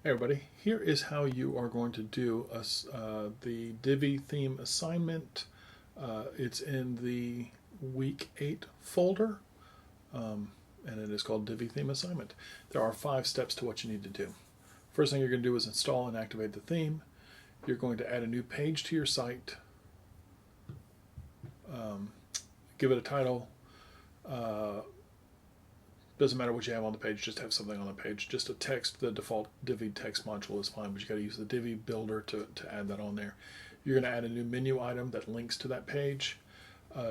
Hey everybody, here is how you are going to do the Divi theme assignment. It's in the week 8 folder, and it is called Divi theme assignment. There are 5 steps to what you need to do. First thing you're going to do is install and activate the theme. You're going to add a new page to your site, give it a title. Doesn't matter what you have on the page, just have something on the page. Just a text, the default Divi text module is fine, but you got to use the Divi builder to add that on there. You're going to add a new menu item that links to that page.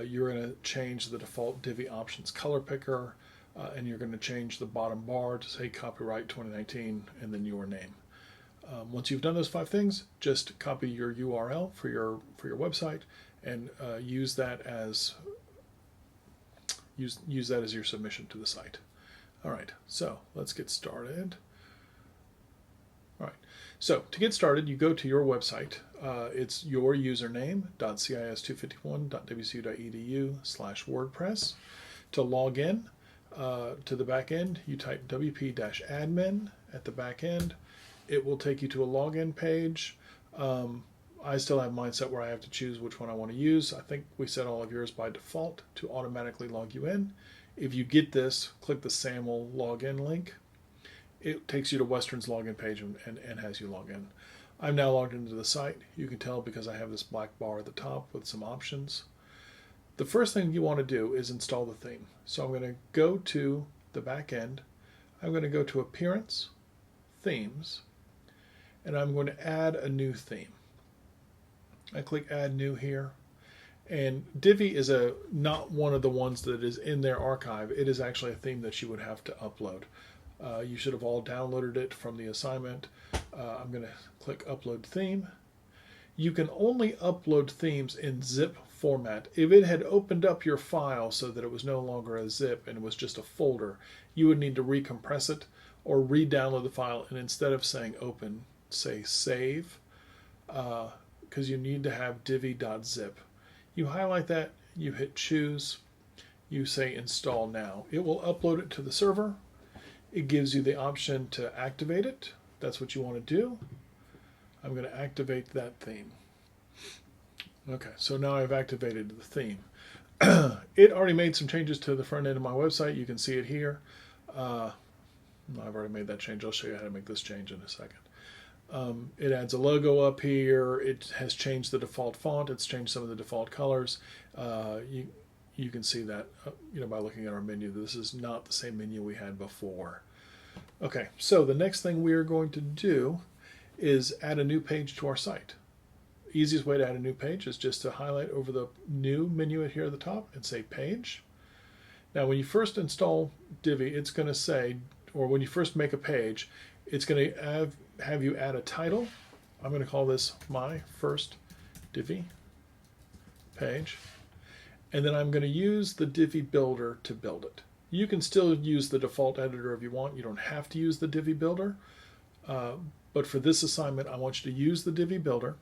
You're going to change the default Divi options color picker, and you're going to change the bottom bar to say copyright 2019 and then your name. Once you've done those 5 things, just copy your URL for your website and use that as your submission to the site. All right, so let's get started. All right, so to get started, you go to your website. It's your username, cis251.wcu.edu/WordPress. To log in to the back end, you type wp-admin at the back end. It will take you to a login page. I still have mine set where I have to choose which one I want to use. I think we set all of yours by default to automatically log you in. If you get this, click the SAML login link. It takes you to Western's login page and has you log in. I'm now logged into the site. You can tell because I have this black bar at the top with some options. The first thing you want to do is install the theme. So I'm going to go to the back end. I'm going to go to Appearance, Themes, and I'm going to add a new theme. I click Add New here. And Divi is not one of the ones that is in their archive. It is actually a theme that you would have to upload. You should have all downloaded it from the assignment. I'm going to click Upload Theme. You can only upload themes in zip format. If it had opened up your file so that it was no longer a zip and it was just a folder, you would need to recompress it or re-download the file, and instead of saying open, say save, because you need to have divi.zip. You highlight that, you hit choose, you say install now. It will upload it to the server. It gives you the option to activate it. That's what you want to do. I'm going to activate that theme. Okay, so now I've activated the theme. It already made some changes to the front end of my website. You can see it here. I've already made that change. I'll show you how to make this change in a second. It adds a logo up here. It has changed the default font. It's changed some of the default colors. You can see that by looking at our menu. This is not the same menu we had before. Okay, so the next thing we are going to do is add a new page to our site. Easiest way to add a new page is just to highlight over the new menu here at the top and say Page. Now when you first install Divi, it's going to say, or when you first make a page, it's going to have you add a title. I'm going to call this My First Divi Page. And then I'm going to use the Divi Builder to build it. You can still use the default editor if you want. You don't have to use the Divi Builder. But for this assignment, I want you to use the Divi Builder.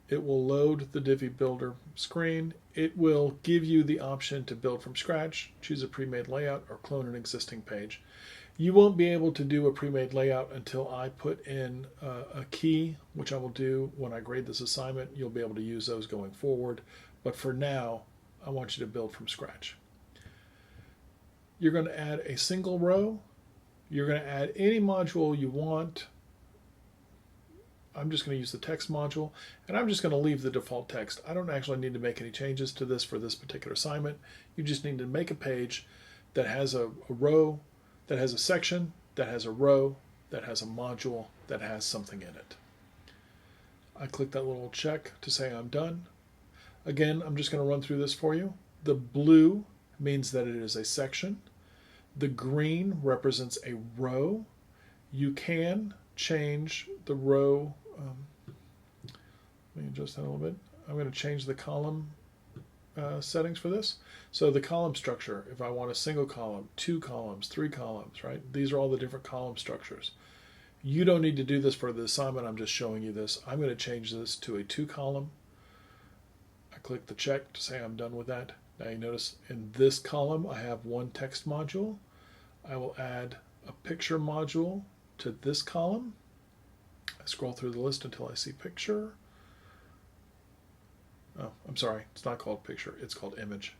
It will load the Divi Builder screen. It will give you the option to build from scratch, choose a pre-made layout, or clone an existing page. You won't be able to do a pre-made layout until I put in a key, which I will do when I grade this assignment. You'll be able to use those going forward. But for now, I want you to build from scratch. You're going to add a single row. You're going to add any module you want. I'm just going to use the text module, and I'm just going to leave the default text. I don't actually need to make any changes to this for this particular assignment. You just need to make a page that has a row, that has a section, that has a row, that has a module, that has something in it. I click that little check to say I'm done. Again, I'm just going to run through this for you. The blue means that it is a section. The green represents a row. You can change the row. Let me adjust that a little bit. I'm going to change the column settings for this. So the column structure, if I want a single column, 2 columns, 3 columns, right? These are all the different column structures. You don't need to do this for the assignment. I'm just showing you this. I'm going to change this to a 2 column. I click the check to say I'm done with that. Now you notice in this column I have one text module. I will add a picture module to this column. I scroll through the list until I see picture. Oh, I'm sorry, it's not called picture, it's called image.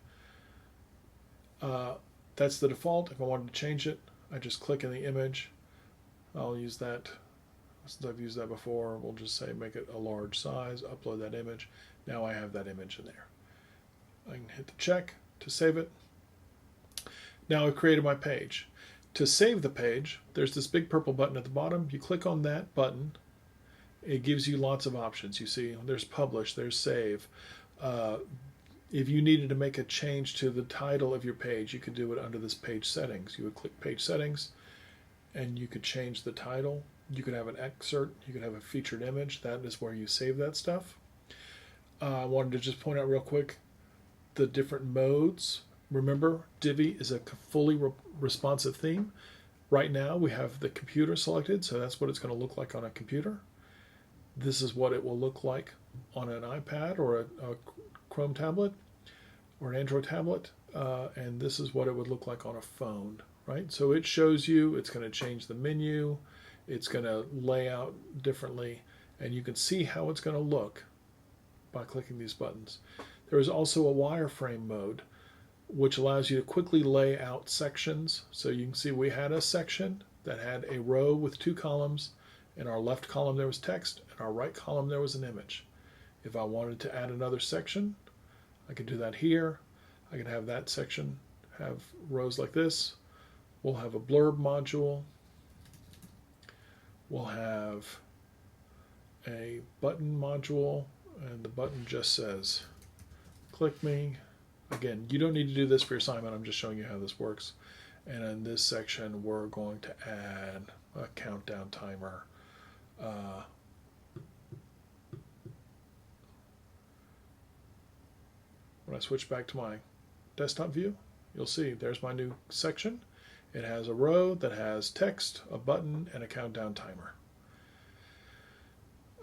That's the default. If I wanted to change it, I just click in the image. I'll use that. Since I've used that before, we'll just say make it a large size, upload that image. Now I have that image in there. I can hit the check to save it. Now I've created my page. To save the page, there's this big purple button at the bottom. You click on that button. It gives you lots of options. You see there's publish, there's save. If you needed to make a change to the title of your page, you could do it under this page settings. You would click page settings and you could change the title. You could have an excerpt, you could have a featured image. That is where you save that stuff. I wanted to just point out real quick the different modes. Remember, Divi is a fully responsive theme. Right now we have the computer selected, so that's what it's going to look like on a computer. This is what it will look like on an iPad or a Chrome tablet or an Android tablet, and this is what it would look like on a phone, right? So it shows you, it's going to change the menu, it's going to lay out differently, and you can see how it's going to look by clicking these buttons. There is also a wireframe mode, which allows you to quickly lay out sections. So you can see we had a section that had a row with 2 columns. In our left column there was text, in our right column there was an image. If I wanted to add another section, I could do that here. I could have that section have rows like this. We'll have a blurb module. We'll have a button module, and the button just says click me. Again, you don't need to do this for your assignment. I'm just showing you how this works. And in this section, we're going to add a countdown timer. When I switch back to my desktop view, you'll see there's my new section. It has a row that has text, a button, and a countdown timer.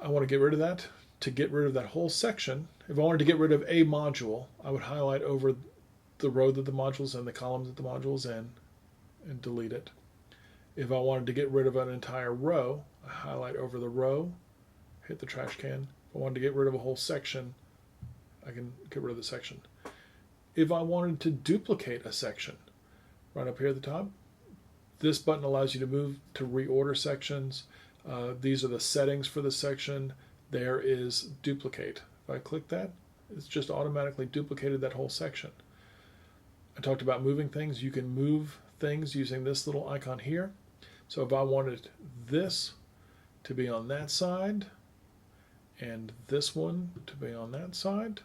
I want to get rid of that. To get rid of that whole section, if I wanted to get rid of a module, I would highlight over the row that the module's in, the columns that the module's in, and delete it. If I wanted to get rid of an entire row, I highlight over the row, hit the trash can. If I wanted to get rid of a whole section, I can get rid of the section. If I wanted to duplicate a section, right up here at the top, this button allows you to move to reorder sections. These are the settings for the section. There is duplicate. If I click that, it's just automatically duplicated that whole section. I talked about moving things. You can move things using this little icon here. So if I wanted this to be on that side and this one to be on that side,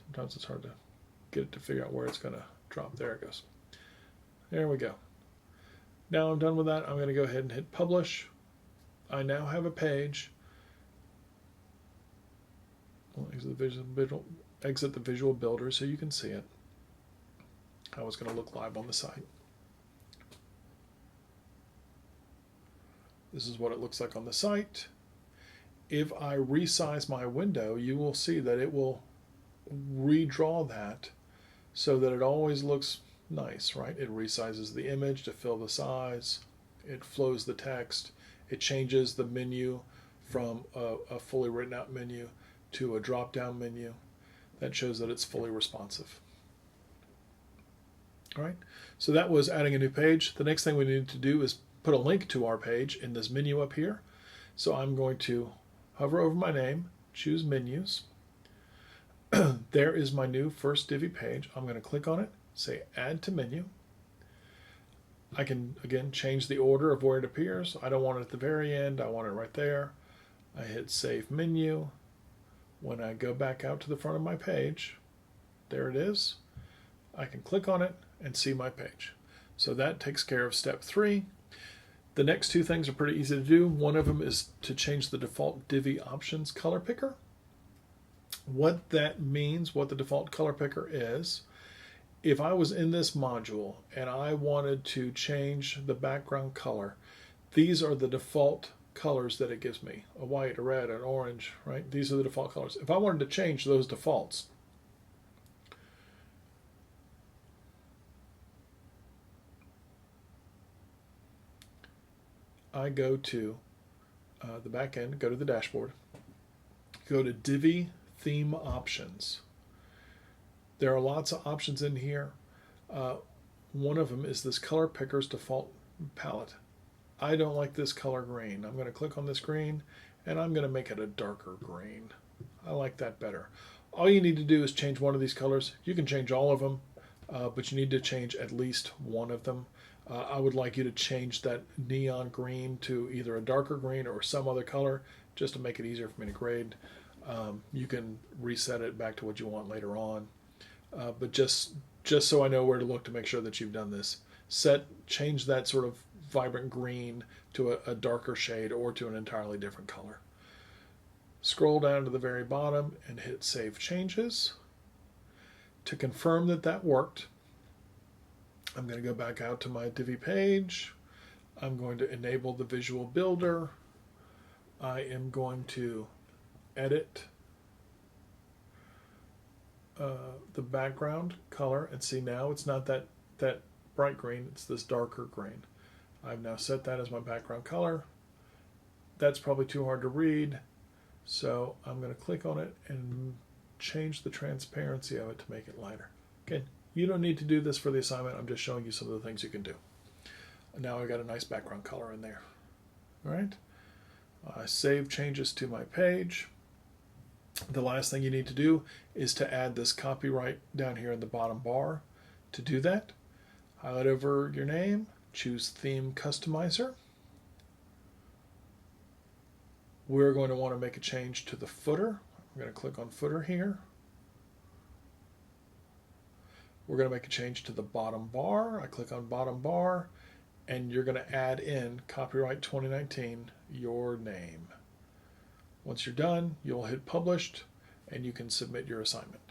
sometimes it's hard to get it to figure out where it's going to drop. There it goes. There we go. Now I'm done with that. I'm going to go ahead and hit publish. I now have a page. I'll exit the visual builder so you can see it, how it's going to look live on the site. This is what it looks like on the site. If I resize my window, you will see that it will redraw that so that it always looks nice, right? It resizes the image to fill the size. It flows the text. It changes the menu from a fully written out menu to a drop-down menu. That shows that it's fully responsive. All right, so that was adding a new page. The next thing we need to do is put a link to our page in this menu up here. So I'm going to hover over my name, choose menus. There is my new first Divi page. I'm going to click on it, say add to menu. I can again change the order of where it appears. I don't want it at the very end, I want it right there. I hit save menu. When I go back out to the front of my page, there it is. I can click on it and see my page. So that takes care of step 3. The next 2 things are pretty easy to do. One of them is to change the default Divi options color picker. What that means, what the default color picker is, if I was in this module and I wanted to change the background color, these are the default colors that it gives me. A white, a red, an orange, right? These are the default colors. If I wanted to change those defaults, I go to the back end, go to the dashboard, go to Divi Theme Options. There are lots of options in here. One of them is this color picker's default palette. I don't like this color green. I'm going to click on this green and I'm going to make it a darker green. I like that better. All you need to do is change one of these colors. You can change all of them, but you need to change at least one of them. I would like you to change that neon green to either a darker green or some other color just to make it easier for me to grade. You can reset it back to what you want later on. But just so I know where to look to make sure that you've done this, change that sort of vibrant green to a darker shade or to an entirely different color. Scroll down to the very bottom and hit Save Changes. To confirm that that worked, I'm going to go back out to my Divi page. I'm going to enable the Visual Builder. I am going to edit the background color, and see now it's not that bright green, it's this darker green. I've now set that as my background color. That's probably too hard to read, so I'm going to click on it and change the transparency of it to make it lighter. Okay, you don't need to do this for the assignment. I'm just showing you some of the things you can do. Now I've got a nice background color in there. All right, I save changes to my page. The last thing you need to do is to add this copyright down here in the bottom bar. To do that, highlight over your name, choose Theme Customizer. We're going to want to make a change to the footer. I'm going to click on footer here. We're going to make a change to the bottom bar. I click on bottom bar, and you're going to add in copyright 2019, your name. Once you're done, you'll hit published and you can submit your assignment.